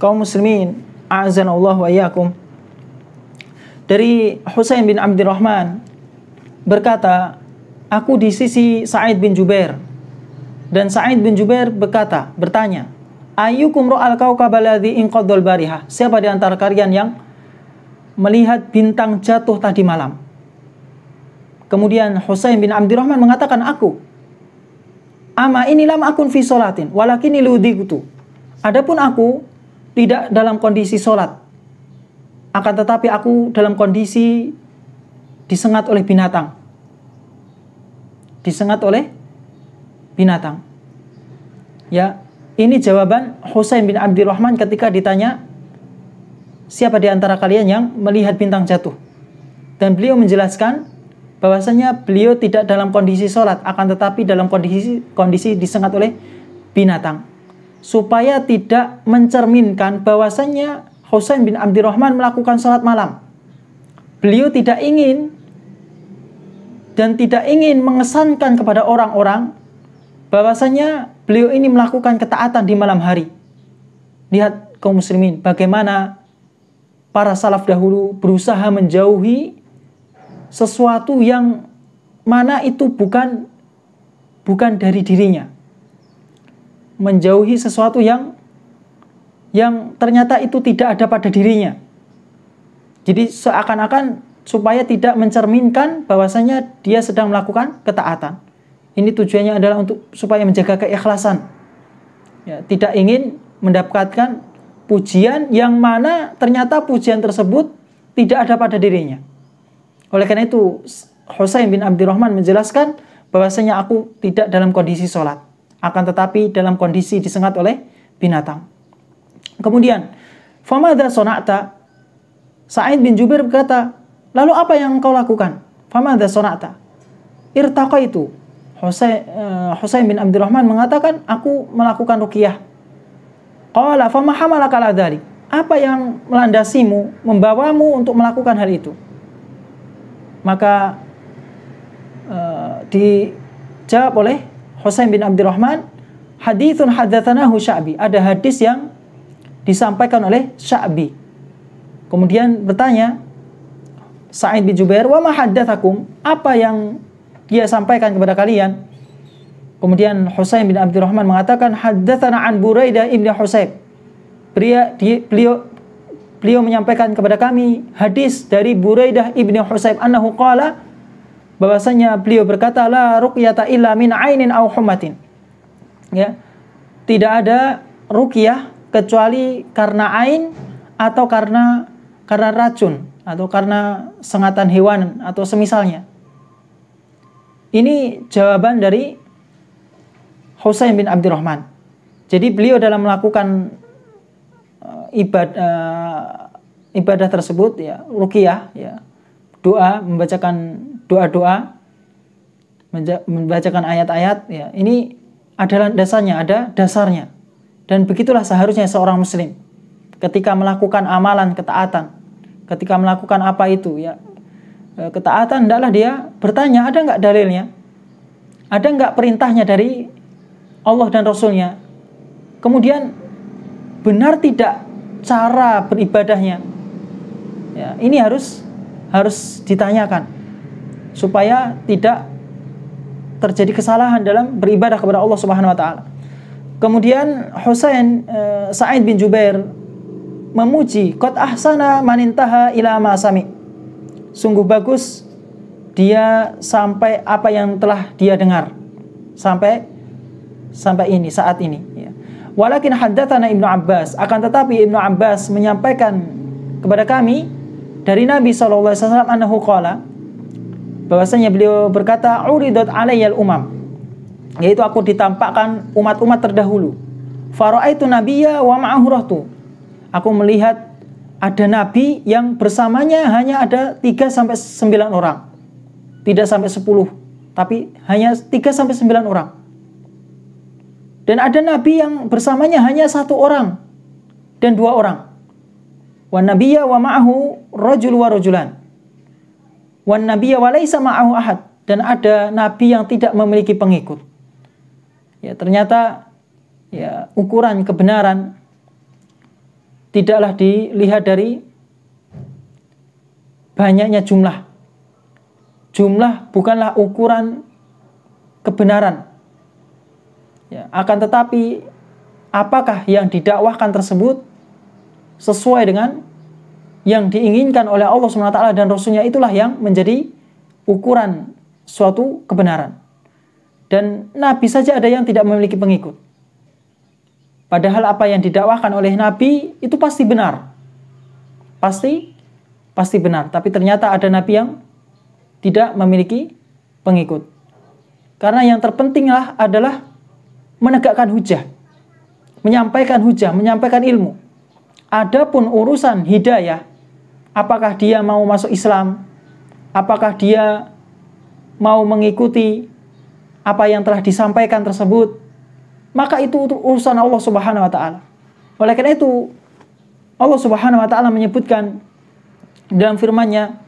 kaum muslimin, a'azanallahu wa iyyakum, dari Husain bin Abdurrahman berkata, aku di sisi Sa'id bin Jubair, dan Sa'id bin Jubair bertanya, ayyukum ra'al kawkaba alladhi inqadhal barihah? Siapa di antara kalian yang melihat bintang jatuh tadi malam? Kemudian Husain bin Abdurrahman mengatakan, aku. Ama ini lam akun fi sholatin walakini ludhiqtu. Adapun aku tidak dalam kondisi sholat, akan tetapi aku dalam kondisi disengat oleh binatang. Disengat oleh binatang. Ya, ini jawaban Husain bin Abdurrahman ketika ditanya, siapa di antara kalian yang melihat bintang jatuh? Dan beliau menjelaskan bahwasanya beliau tidak dalam kondisi sholat, akan tetapi dalam kondisi disengat oleh binatang, supaya tidak mencerminkan bahwasanya Husain bin Abdurrahman melakukan sholat malam. Beliau tidak ingin mengesankan kepada orang-orang bahwasanya beliau ini melakukan ketaatan di malam hari. Lihat kaum muslimin, bagaimana para salaf dahulu berusaha menjauhi sesuatu yang mana itu bukan dari dirinya. Menjauhi sesuatu yang ternyata itu tidak ada pada dirinya. Jadi seakan-akan supaya tidak mencerminkan bahwasanya dia sedang melakukan ketaatan. Ini tujuannya adalah supaya menjaga keikhlasan. Ya, tidak ingin mendapatkan pujian yang mana ternyata pujian tersebut tidak ada pada dirinya. Oleh karena itu Husain bin Abdurrahman menjelaskan bahwasanya aku tidak dalam kondisi sholat, akan tetapi dalam kondisi disengat oleh binatang. Kemudian, famadha sona'ta? Sa'id bin Jubair berkata, lalu apa yang engkau lakukan? Famadha sona'ta? Irtaqaitu. Husain bin Abdurrahman mengatakan, aku melakukan ruqyah. Qala fama hamalaka ala dzalik? Apa yang melandasimu, membawamu untuk melakukan hal itu? Maka dijawab oleh Husain bin Abdurrahman, haditsun haddatsanahu Sya'bi. Ada hadis yang disampaikan oleh Sya'bi. Kemudian bertanya Sa'id bin Jubair, wa ma haddatsakum? Apa yang dia sampaikan kepada kalian? Kemudian Husain bin Abdurrahman mengatakan, haddatsana an Buraidah ibn Husayb. Beliau menyampaikan kepada kami hadis dari Buraidah ibn Husayb annahu qala, bahwasanya beliau berkata, la ruqyata illa min ainin aw humatin. Ya, tidak ada ruqyah kecuali karena ain atau karena racun atau karena sengatan hewan atau semisalnya. Ini jawaban dari Husain bin Abdurrahman. Jadi beliau dalam melakukan ibadah tersebut, ya, ruqyah, ya, doa, membacakan doa-doa, membacakan ayat-ayat, ya, ini adalah dasarnya. Dan begitulah seharusnya seorang muslim ketika melakukan amalan ketaatan, ketika melakukan apa itu, ya, ketaatan, hendaklah dia bertanya, ada enggak dalilnya? Ada enggak perintahnya dari Allah dan Rasulnya? Kemudian benar tidak cara beribadahnya? Ya, ini harus ditanyakan supaya tidak terjadi kesalahan dalam beribadah kepada Allah Subhanahu wa taala. Kemudian Sa'id bin Jubair memuji, qad ahsana man intaha ila ma sami. Sungguh bagus dia sampai apa yang telah dia dengar sampai saat ini, ya. Walakin haddatsana Ibnu Abbas, akan tetapi Ibnu Abbas menyampaikan kepada kami dari Nabi sallallahu alaihi wasallam annahu qala, bahwasanya beliau berkata, uridat alayyal umam, yaitu aku ditampakkan umat-umat terdahulu. Fara'aitu nabiyya wa ma'ahu rahtu. Aku melihat ada nabi yang bersamanya hanya ada 3-9 orang. Tidak sampai 10, tapi hanya 3-9 orang. Dan ada nabi yang bersamanya hanya 1 orang dan 2 orang. Wan nabiyya wa ma'ahu rajul wa rajulan. Wan nabiyya wa laisa ma'ahu ahad. Dan ada nabi yang tidak memiliki pengikut. Ya, ternyata, ya, ukuran kebenaran tidaklah dilihat dari banyaknya jumlah. Jumlah bukanlah ukuran kebenaran. Ya, akan tetapi apakah yang didakwahkan tersebut sesuai dengan yang diinginkan oleh Allah SWT dan Rasulnya, itulah yang menjadi ukuran suatu kebenaran. Dan Nabi saja ada yang tidak memiliki pengikut. Padahal apa yang didakwahkan oleh Nabi itu pasti benar. Pasti benar. Tapi ternyata ada Nabi yang tidak memiliki pengikut. Karena yang terpentinglah adalah menegakkan hujah, menyampaikan ilmu. Adapun urusan hidayah, apakah dia mau masuk Islam, apakah dia mau mengikuti apa yang telah disampaikan tersebut, maka itu urusan Allah Subhanahu wa taala. Oleh karena itu Allah Subhanahu wa taala menyebutkan dalam firman-Nya,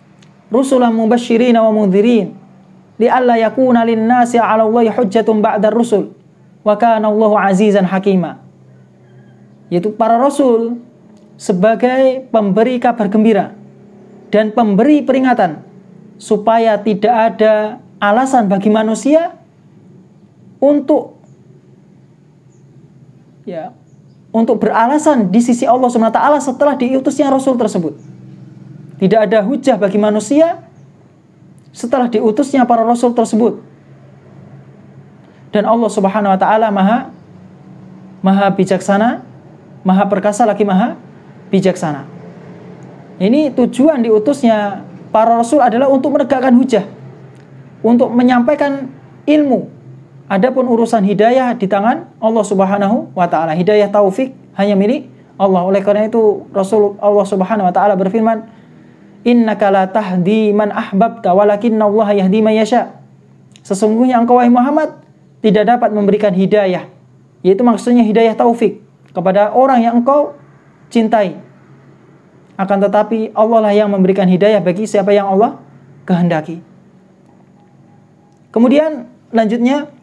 rusulan mubasysyirin wa mundhirin li'alla yakuna lin-nasi 'ala Allahi hujjatun ba'da ar-rusul wa kana Allahu 'azizan hakima. Yaitu para rasul sebagai pemberi kabar gembira dan pemberi peringatan supaya tidak ada alasan bagi manusia untuk beralasan di sisi Allah SWT setelah diutusnya rasul tersebut. Tidak ada hujah bagi manusia setelah diutusnya para rasul tersebut. Dan Allah Subhanahu wa taala maha bijaksana, maha perkasa lagi maha bijaksana. Ini tujuan diutusnya para rasul adalah untuk menegakkan hujah, untuk menyampaikan ilmu. Adapun urusan hidayah di tangan Allah Subhanahu wa taala. Hidayah taufik hanya milik Allah. Oleh karena itu Rasul Allah Subhanahu wa taala berfirman, innaka la tahdi man ahbabta walakinnallaha yahdi man yasha. Sesungguhnya engkau wahai Muhammad tidak dapat memberikan hidayah, yaitu maksudnya hidayah taufik kepada orang yang engkau cintai. Akan tetapi Allah lah yang memberikan hidayah bagi siapa yang Allah kehendaki. Kemudian lanjutnya,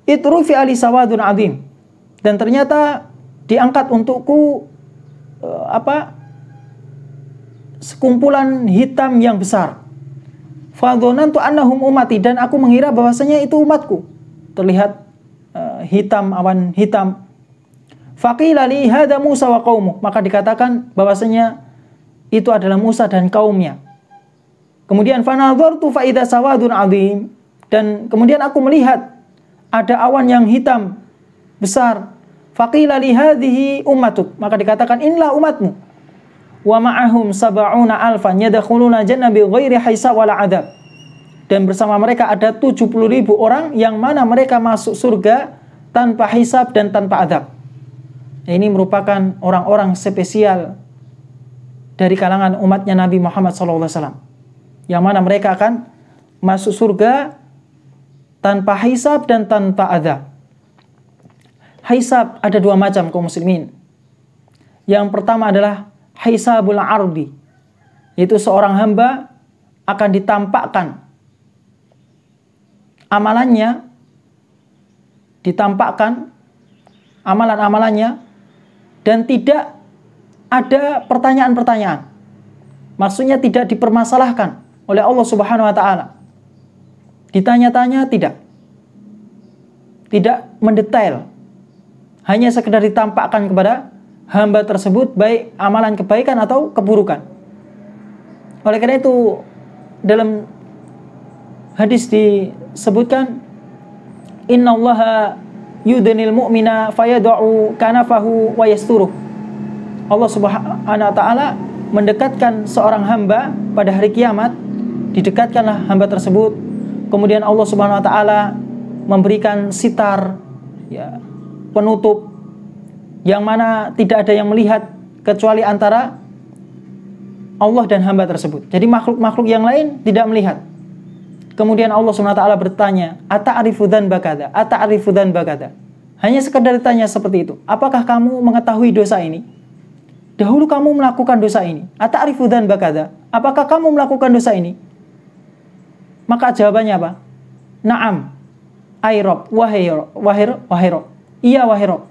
itrufi ali sawadun azim, dan ternyata diangkat untukku sekumpulan hitam yang besar. Fadhonantu annahum ummati, dan aku mengira bahwasanya itu umatku. Terlihat hitam, awan hitam. Faqila li hadza Musa wa qaumuh, maka dikatakan bahwasanya itu adalah Musa dan kaumnya. Kemudian fanadhartu fa idza sawadun azim, dan kemudian aku melihat ada awan yang hitam besar. Faqila li hadhihi ummatuk, maka dikatakan inilah umatmu. Wa ma'ahum sab'una alfan yadkhuluna jannah bighairi hisab wala adab, dan bersama mereka ada 70.000 orang yang mana mereka masuk surga tanpa hisab dan tanpa adab. Ini merupakan orang-orang spesial dari kalangan umatnya Nabi Muhammad SAW, yang mana mereka akan masuk surga tanpa hisab dan tanpa adab. Hisab ada dua macam kaum muslimin. Yang pertama adalah hisabul ardi, yaitu seorang hamba akan ditampakkan amalannya, ditampakkan amalan-amalannya, dan tidak ada pertanyaan-pertanyaan. Maksudnya tidak dipermasalahkan oleh Allah Subhanahu wa taala. Ditanya-tanya tidak mendetail, hanya sekedar ditampakkan kepada hamba tersebut baik amalan kebaikan atau keburukan. Oleh karena itu dalam hadis disebutkan, innallaha yudnil mu'mina fayad'u kanafahu wa yasturuh. Allah Subhanahu wa taala mendekatkan seorang hamba pada hari kiamat, didekatkanlah hamba tersebut, kemudian Allah Subhanahu wa taala memberikan sitar, penutup, yang mana tidak ada yang melihat kecuali antara Allah dan hamba tersebut. Jadi makhluk-makhluk yang lain tidak melihat. Kemudian Allah SWT bertanya, ata'arifu dzanba kadza, ata'arifu dzanba kadza. Hanya sekedar ditanya seperti itu. Apakah kamu mengetahui dosa ini? Dahulu kamu melakukan dosa ini. Ata'arifu dzanba kadza. Apakah kamu melakukan dosa ini? Maka jawabannya apa? Na'am. Ai Rabb, wahai Rabb. Iya wahai Rabb.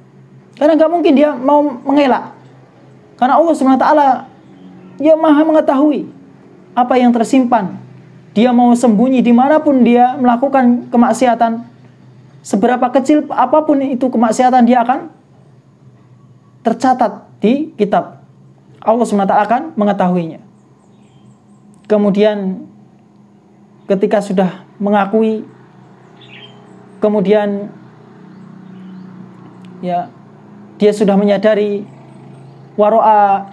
Karena nggak mungkin dia mau mengelak. Karena Allah Subhanahu wa taala Dia Maha mengetahui apa yang tersimpan. Dia mau sembunyi dimanapun dia melakukan kemaksiatan, seberapa kecil apapun itu kemaksiatan, dia akan tercatat di kitab. Allah SWT akan mengetahuinya. Kemudian ketika sudah mengakui, kemudian ya dia sudah menyadari waro'a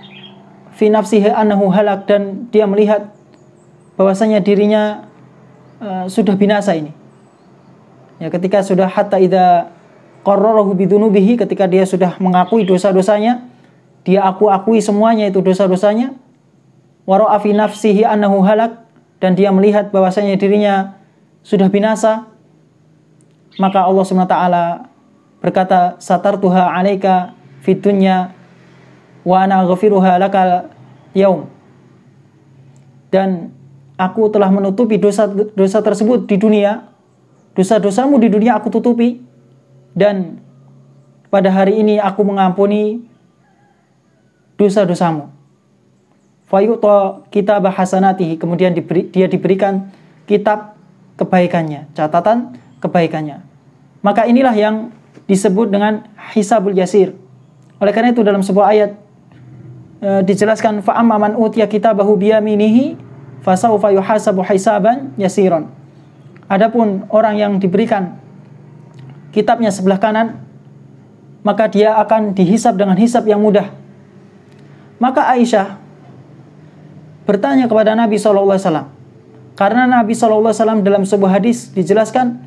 fi nafsihi annahu halak, dan dia melihat bahwasanya dirinya sudah binasa ini. Ya, ketika sudah hatta idza qarrarahu bidunubihi, ketika dia sudah mengakui dosa-dosanya, dia akui semuanya itu dosa-dosanya. Waro'a fi nafsihi annahu halak, dan dia melihat bahwasanya dirinya sudah binasa. Maka Allah SWT berkata, satartuha 'alaika fid dunya wa ana ghafiruha lakal yaum. Dan aku telah menutupi dosa tersebut di dunia. Dosa-dosamu di dunia aku tutupi, dan pada hari ini aku mengampuni dosa-dosamu. Fayu'ta kitab hasanatihi, kemudian dia diberikan kitab kebaikannya, catatan kebaikannya. Maka inilah yang disebut dengan hisabul yasir. Oleh karena itu dalam sebuah ayat dijelaskan, fa amma man utiya kitabahu biyaminihi fasawfa yuhasabu hisaban yasiran. Adapun orang yang diberikan kitabnya sebelah kanan, maka dia akan dihisab dengan hisab yang mudah. Maka Aisyah bertanya kepada Nabi SAW, karena Nabi SAW dalam sebuah hadis dijelaskan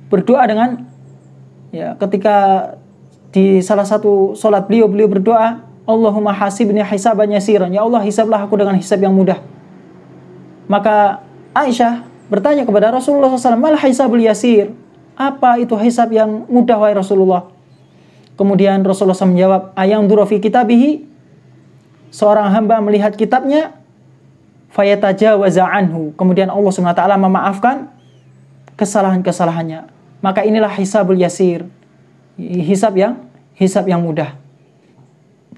berdoa dengan, ya, ketika di salah satu sholat beliau berdoa, Allahumma hasibni hisaban yasiran, ya Allah hisablah aku dengan hisab yang mudah. Maka Aisyah bertanya kepada Rasulullah SAW, mal hisabul yasir, apa itu hisab yang mudah wahai Rasulullah? Kemudian Rasulullah SAW menjawab, ayang durafi kitabihi, seorang hamba melihat kitabnya, fayatajawaza anhu, kemudian Allah SWT memaafkan kesalahan-kesalahannya. Maka inilah hisabul yasir, hisab yang mudah,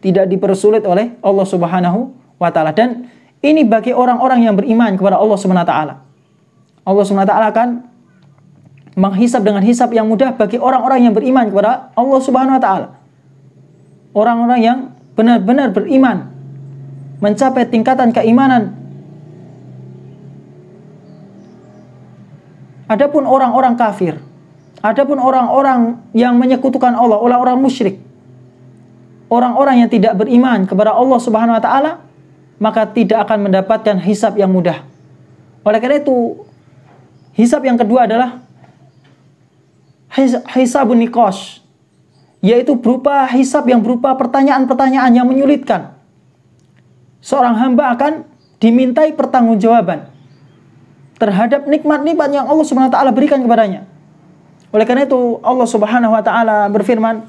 tidak dipersulit oleh Allah Subhanahu wa taala. Dan ini bagi orang-orang yang beriman kepada Allah Subhanahu wa taala. Allah Subhanahu wa taala akan menghisab dengan hisab yang mudah bagi orang-orang yang beriman kepada Allah Subhanahu wa taala. Orang-orang yang benar-benar beriman, mencapai tingkatan keimanan. Adapun orang-orang kafir, adapun orang-orang yang menyekutukan Allah, orang-orang musyrik, orang-orang yang tidak beriman kepada Allah Subhanahu wa taala, maka tidak akan mendapatkan hisab yang mudah. Oleh karena itu, hisab yang kedua adalah hisabun niqash, yaitu berupa hisab yang berupa pertanyaan-pertanyaan yang menyulitkan. Seorang hamba akan dimintai pertanggungjawaban terhadap nikmat-nikmat yang Allah Subhanahu wa taala berikan kepadanya. Oleh karena itu Allah Subhanahu wa taala berfirman,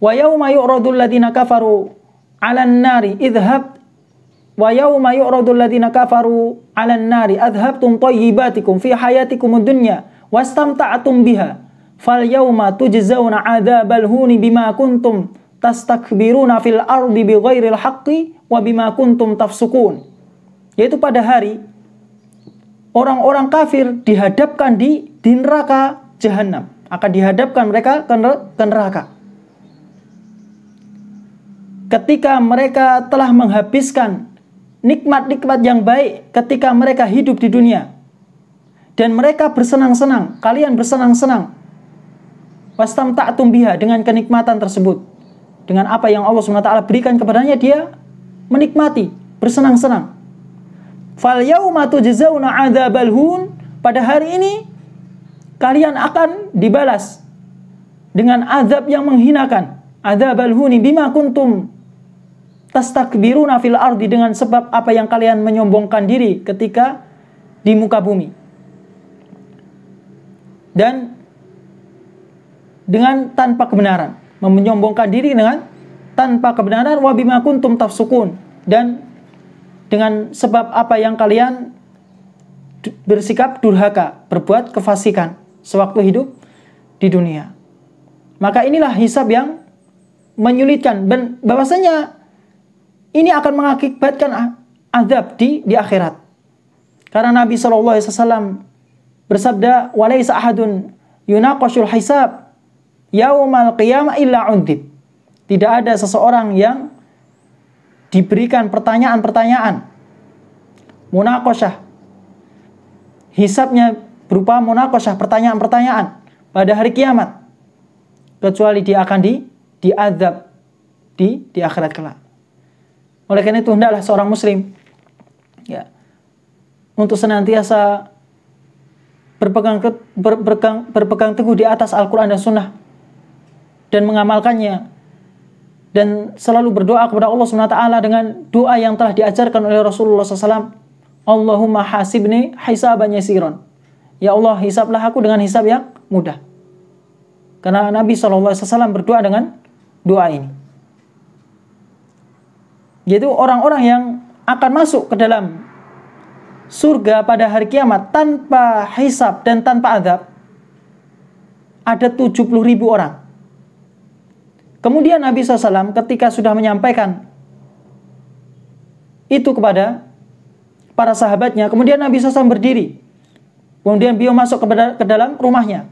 wa yauma yu'radul ladzina kafaru 'alan nari idhhab wa yauma yu'radul ladzina kafaru 'alan nari adhabtum thayyibatikum fi hayatikumud dunya wastamta'tum biha fal yauma tujzauna 'adzabal huni bima kuntum tastakbiruna fil ardi bighairil haqqi wa bima kuntum tafsukun. Yaitu pada hari orang-orang kafir dihadapkan di neraka jahanam, akan dihadapkan mereka ke neraka. Ketika mereka telah menghabiskan nikmat-nikmat yang baik ketika mereka hidup di dunia, dan mereka bersenang-senang, kalian bersenang-senang, wastamta'tum biha, dengan kenikmatan tersebut, dengan apa yang Allah SWT berikan kepadanya, dia menikmati, bersenang-senang. Fal yauma tujzauna 'adzabal hun, pada hari ini kalian akan dibalas dengan azab yang menghinakan. Adzabal huni bima kuntum tastakbiruna fil ardi, dengan sebab apa yang kalian menyombongkan diri ketika di muka bumi. Dan dengan tanpa kebenaran, menyombongkan diri dengan tanpa kebenaran, wa bima kuntum tafsukun, dan dengan sebab apa yang kalian bersikap durhaka, berbuat kefasikan sewaktu hidup di dunia. Maka inilah hisab yang menyulitkan, dan bahwasanya ini akan mengakibatkan azab di akhirat. Karena Nabi SAW bersabda, "Walaisa ahadun yunaqashul hisab yaumal qiyamah illa undib." Tidak ada seseorang yang diberikan pertanyaan-pertanyaan munaqashah, hisabnya berupa munaqashah, pertanyaan-pertanyaan pada hari kiamat, kecuali dia akan diazab di akhirat kelak. Oleh karena itu hendaklah seorang muslim ya untuk senantiasa berpegang teguh di atas Al-Quran dan Sunnah dan mengamalkannya, dan selalu berdoa kepada Allah SWT dengan doa yang telah diajarkan oleh Rasulullah SAW. Allahumma hasibni hisaban yasiran. Ya Allah, hisablah aku dengan hisab yang mudah. Karena Nabi SAW berdoa dengan doa ini. Yaitu orang-orang yang akan masuk ke dalam surga pada hari kiamat tanpa hisab dan tanpa azab ada 70.000 orang. Kemudian Nabi SAW ketika sudah menyampaikan itu kepada para sahabatnya, kemudian Nabi SAW berdiri. Kemudian beliau masuk ke dalam rumahnya.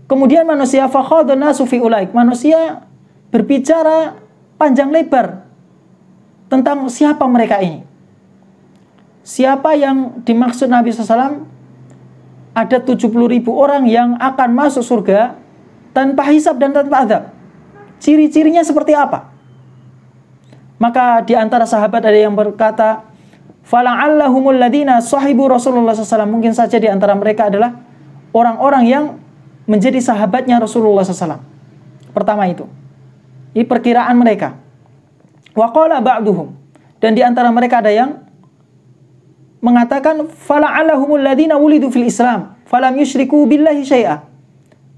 Kemudian manusia fakhadun nasu fi ulaik, manusia berbicara panjang lebar tentang siapa mereka ini. Siapa yang dimaksud Nabi SAW? Ada 70.000 orang yang akan masuk surga tanpa hisab dan tanpa azab. Ciri-cirinya seperti apa? Maka di antara sahabat ada yang berkata, "Fala'allahumul ladina sahibu Rasulullah SAW." Mungkin saja di antara mereka adalah orang-orang yang menjadi sahabatnya Rasulullah SAW. Pertama itu. Ini perkiraan mereka. Wa qala ba'duhum. Dan di antara mereka ada yang mengatakan, "Fala'allahumul ladina wulidu fil Islam, falam yusyriku billahi syai'a."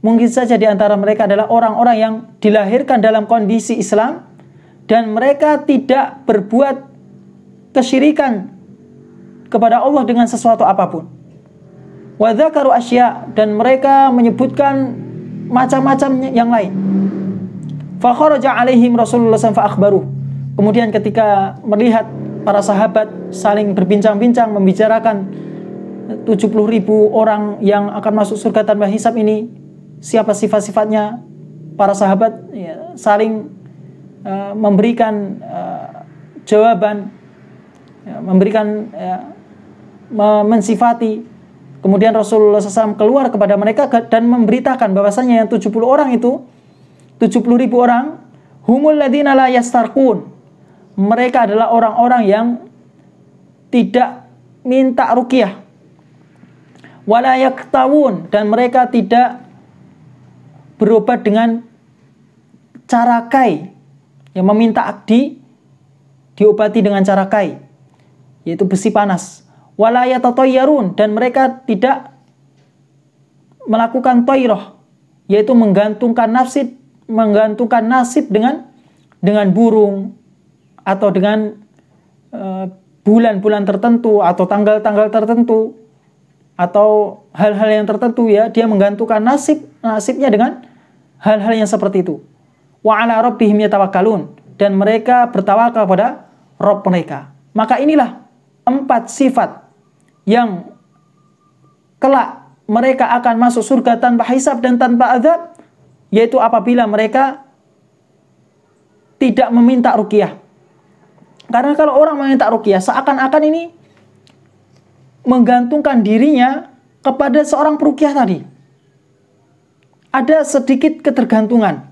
Mungkin saja di antara mereka adalah orang-orang yang dilahirkan dalam kondisi Islam dan mereka tidak berbuat kesyirikan kepada Allah dengan sesuatu apapun. Wa dzakaru asya, dan mereka menyebutkan macam-macam yang lain. Fa kharaja alaihim Rasulullah SAW fa akhbaruh. Kemudian ketika melihat para sahabat saling berbincang-bincang membicarakan 70.000 orang yang akan masuk surga tanpa hisab ini, siapa sifat-sifatnya, para sahabat ya, saling memberikan jawaban, ya, memberikan mensifati. Kemudian Rasulullah SAW keluar kepada mereka dan memberitakan bahwasanya yang 70 orang itu, 70.000 orang, humul ladina la yastarqun. Mereka adalah orang-orang yang tidak minta ruqyah, wala yaktawun, dan mereka tidak berobat dengan cara kai, yang meminta diobati dengan cara kai, yaitu besi panas. Wala yatatayyarun, dan mereka tidak melakukan tayroh, yaitu menggantungkan nasib dengan burung atau dengan bulan-bulan tertentu atau tanggal-tanggal tertentu atau hal-hal yang tertentu, ya, dia menggantungkan nasibnya dengan hal-hal yang seperti itu. Wa ala rabbihim yatawakkalun, dan mereka bertawakal pada Rabb mereka. Maka inilah 4 sifat yang kelak mereka akan masuk surga tanpa hisab dan tanpa azab, yaitu apabila mereka tidak meminta ruqyah. Karena kalau orang meminta ruqyah, seakan-akan ini menggantungkan dirinya kepada seorang peruqyah tadi. Ada sedikit ketergantungan.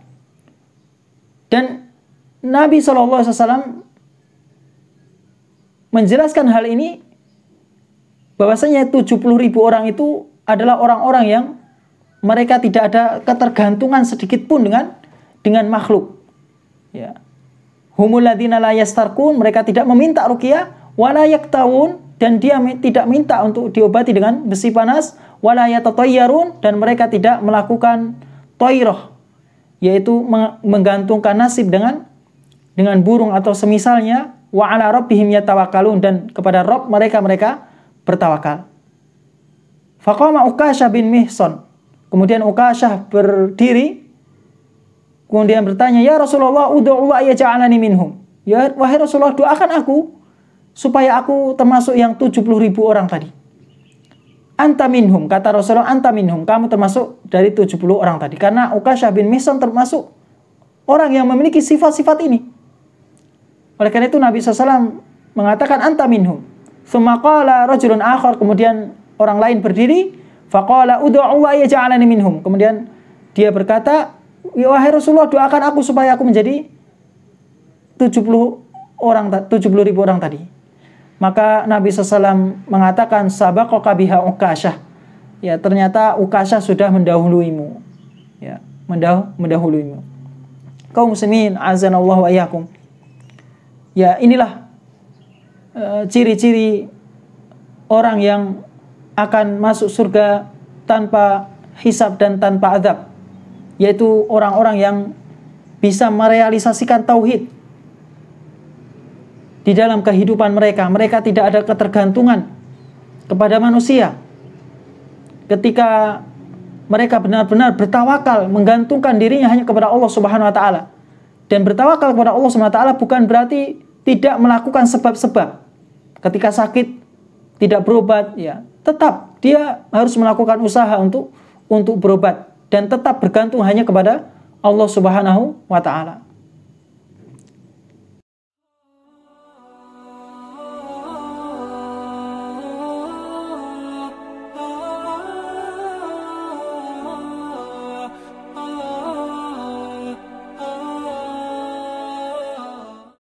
Dan Nabi SAW menjelaskan hal ini, bahwasanya 70.000 orang itu adalah orang-orang yang mereka tidak ada ketergantungan sedikit pun dengan makhluk. Ya. Humul ladzina la yastarqun, mereka tidak meminta ruqyah, wala yaktawun, dan dia tidak minta untuk diobati dengan besi panas, wala yatatayyarun, dan mereka tidak melakukan toiroh, yaitu menggantungkan nasib dengan burung atau semisalnya. Wa ala rabbihim yatawakkalun, dan kepada Rabb mereka bertawakal. Faqama Uqashah bin Mihsan, kemudian Uqashah berdiri. kemudian bertanya, "Ya Rasulullah, ud'u wa yaj'alani minhum." Ya, wahai Rasulullah, doakan aku supaya aku termasuk yang 70.000 orang tadi. Anta minhum, kata Rasulullah, anta minhum, kamu termasuk dari 70 orang tadi. Karena Uqasyah bin Mihsan termasuk orang yang memiliki sifat-sifat ini. Oleh karena itu Nabi SAW mengatakan anta minhum. Tsumma qala rajulun akhar, kemudian orang lain berdiri, faqala ud'u wa yaj'alani minhum. Kemudian dia berkata, "Ya wahai Rasulullah, doakan aku supaya aku menjadi 70.000 orang tadi." Maka Nabi SAW mengatakan, sabaqaka biha Uqasyah. Ya, ternyata Uqasyah sudah mendahuluimu. Ya, mendahuluimu. Kaum muslimin, azanallahu wa iyyakum. Ya, inilah ciri-ciri orang yang akan masuk surga tanpa hisab dan tanpa azab, yaitu orang-orang yang bisa merealisasikan tauhid di dalam kehidupan mereka. Mereka tidak ada ketergantungan kepada manusia. Ketika mereka benar-benar bertawakal, menggantungkan dirinya hanya kepada Allah Subhanahu wa taala. Dan bertawakal kepada Allah Subhanahu wa taala bukan berarti tidak melakukan sebab-sebab. Ketika sakit tidak berobat, ya, tetap dia harus melakukan usaha untuk berobat dan tetap bergantung hanya kepada Allah Subhanahu wa taala.